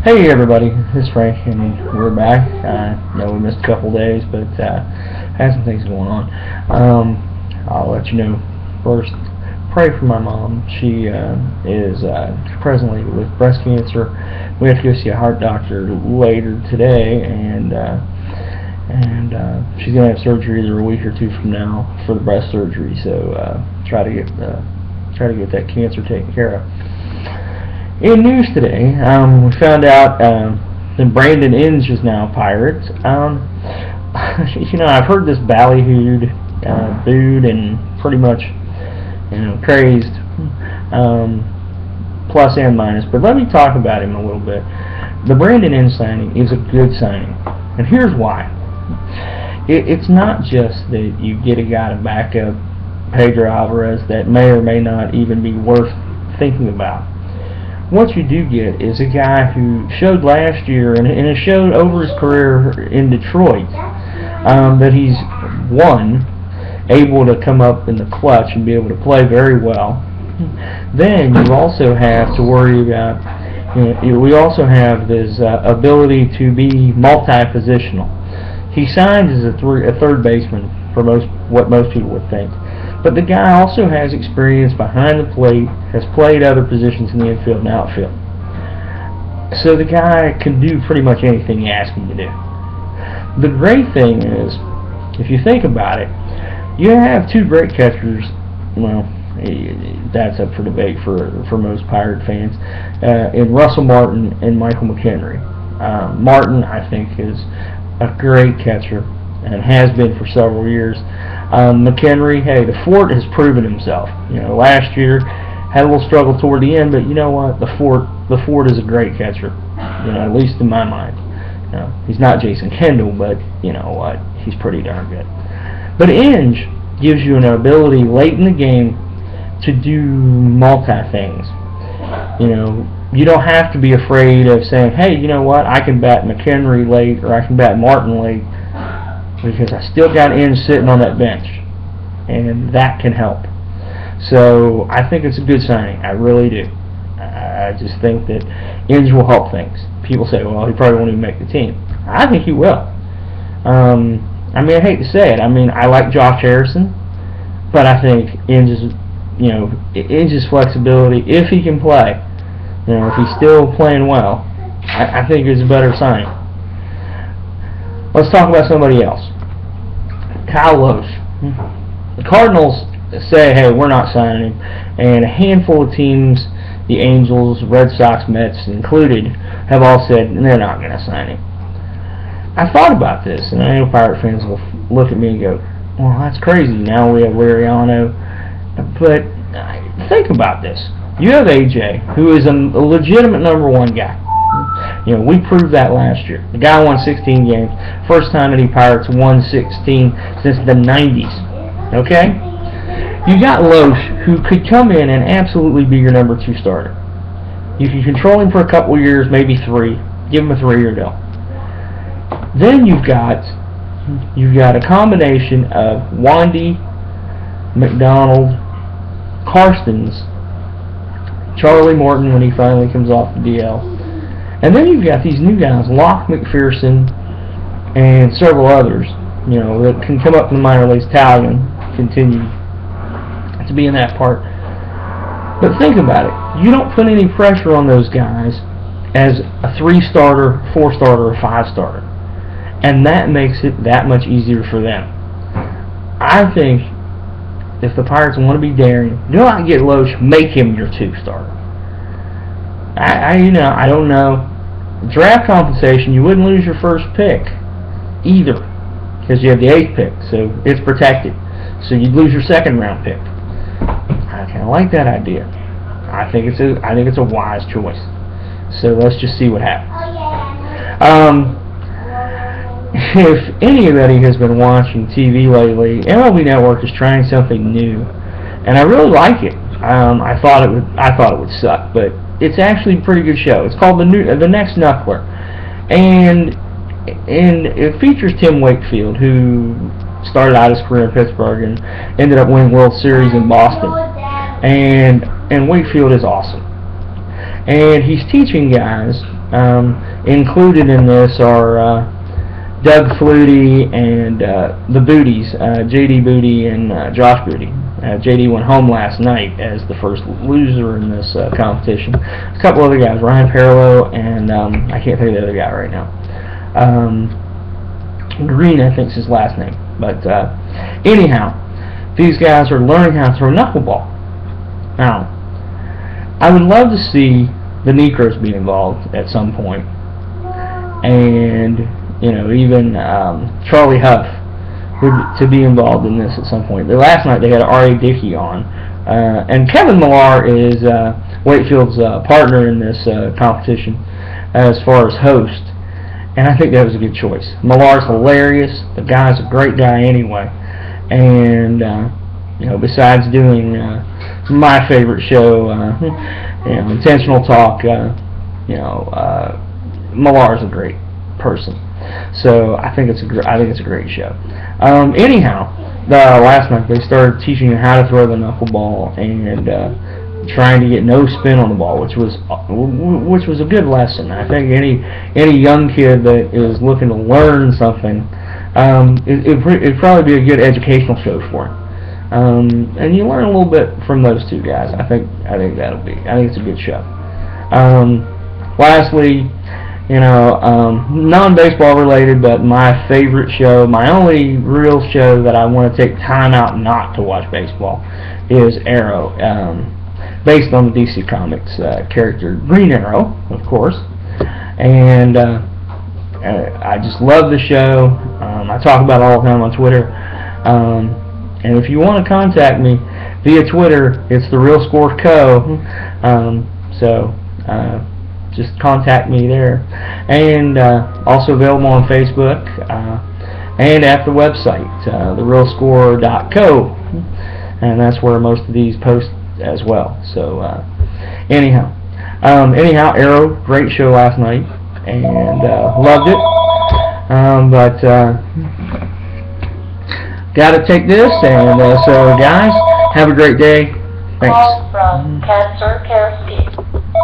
Hey everybody, this is Frank, and we're back. I know we missed a couple days, but had some things going on. I'll let you know first. Pray for my mom. She is presently with breast cancer. We have to go see a heart doctor later today, and she's gonna have surgery either a week or two from now for the breast surgery. So try to get that cancer taken care of. In news today, we found out that Brandon Inge is now a Pirate. I've heard this ballyhooed, booed, and pretty much, praised, plus and minus. But let me talk about him a little bit. The Brandon Inge signing is a good signing, and here's why. It's not just that you get a guy to back up Pedro Alvarez that may or may not even be worth thinking about. What you do get is a guy who showed last year and has showed over his career in Detroit that he's, one, able to come up in the clutch and be able to play very well. Then you also have to worry about, we also have this ability to be multi-positional. He signed as a third baseman for what most people would think. But the guy also has experience behind the plate, has played other positions in the infield and outfield. So the guy can do pretty much anything you ask him to do. The great thing is, if you think about it, you have two great catchers. Well, that's up for debate for most Pirate fans, in Russell Martin and Michael McHenry. Martin, I think, is a great catcher and has been for several years. McHenry, hey, the Fort has proven himself. Last year had a little struggle toward the end, but you know what? The Fort is a great catcher. At least in my mind. He's not Jason Kendall, but you know what? He's pretty darn good. But Inge gives you an ability late in the game to do multi-things. You don't have to be afraid of saying, hey, you know what? I can bat McHenry late or I can bat Martin late, because I still got Inge sitting on that bench, and that can help. So I think it's a good signing. I really do. I just think that Inge will help things. People say, well, he probably won't even make the team. I think he will. I hate to say it. I like Josh Harrison, but I think Inge's flexibility, if he can play, if he's still playing well, I think is a better signing. Let's talk about somebody else. Kyle Lohse. The Cardinals say, hey, we're not signing him. And a handful of teams, the Angels, Red Sox, Mets included, have all said they're not going to sign him. I thought about this, and I know Pirate fans will look at me and go, well, that's crazy. Now we have Liriano. But think about this. You have AJ, who is a legitimate number one guy. We proved that last year. The guy won 16 games. First time any Pirates won 16 since the 90s. Okay? You got Lohse, who could come in and absolutely be your number 2 starter. You can control him for a couple of years, maybe 3. Give him a 3-year deal. Then you've got a combination of Wandy, McDonald, Karstens, Charlie Morton when he finally comes off the DL. And then you've got these new guys, Locke McPherson and several others, that can come up from the minor leagues. Talion continue to be in that part. But think about it. You don't put any pressure on those guys as a 3-starter, 4-starter, or 5-starter. And that makes it that much easier for them. I think if the Pirates want to be daring, do not get Lohse, make him your 2-starter. I don't know. Draft compensation, you wouldn't lose your first pick either, because you have the 8th pick, so it's protected. So you'd lose your 2nd round pick. I kind of like that idea. I think it's a wise choice. So let's just see what happens. If anybody has been watching TV lately, MLB Network is trying something new, and I really like it. I thought it would suck, but it's actually a pretty good show. It's called the Next Knuckler, and it features Tim Wakefield, who started out his career in Pittsburgh and ended up winning World Series in Boston. And Wakefield is awesome, and he's teaching guys Included in this are Doug Flutie and the Booties, J.D. Booty and Josh Booty. J.D. went home last night as the first loser in this competition. A couple other guys, Ryan Parlow and I can't think of the other guy right now. Green, I think, is his last name. But anyhow, these guys are learning how to throw knuckleball. Now, I would love to see the Necros be involved at some point, and even Charlie Huff to be involved in this at some point. Last night they had R.A. Dickey on, and Kevin Millar is Wakefield's partner in this competition as far as host, and I think that was a good choice. Millar's hilarious. The guy's a great guy anyway, and besides doing my favorite show, Intentional Talk, Millar's a great person. So I think it's a great show. Anyhow, last night they started teaching you how to throw the knuckleball and trying to get no spin on the ball, which was a good lesson. I think any young kid that is looking to learn something, it'd probably be a good educational show for him. And you learn a little bit from those two guys. I think it's a good show. Lastly, non-baseball related, but my favorite show, my only real show that I want to take time out not to watch baseball, is Arrow, based on the DC Comics character Green Arrow, of course. And I just love the show. I talk about it all the time on Twitter. And if you want to contact me via Twitter, it's The Real Score Co. Just contact me there, and also available on Facebook and at the website, therealscore.co, and that's where most of these post as well. So anyhow, Arrow, great show last night, and loved it, but gotta take this, and so guys, have a great day. Thanks. Call from Cancer Care Team.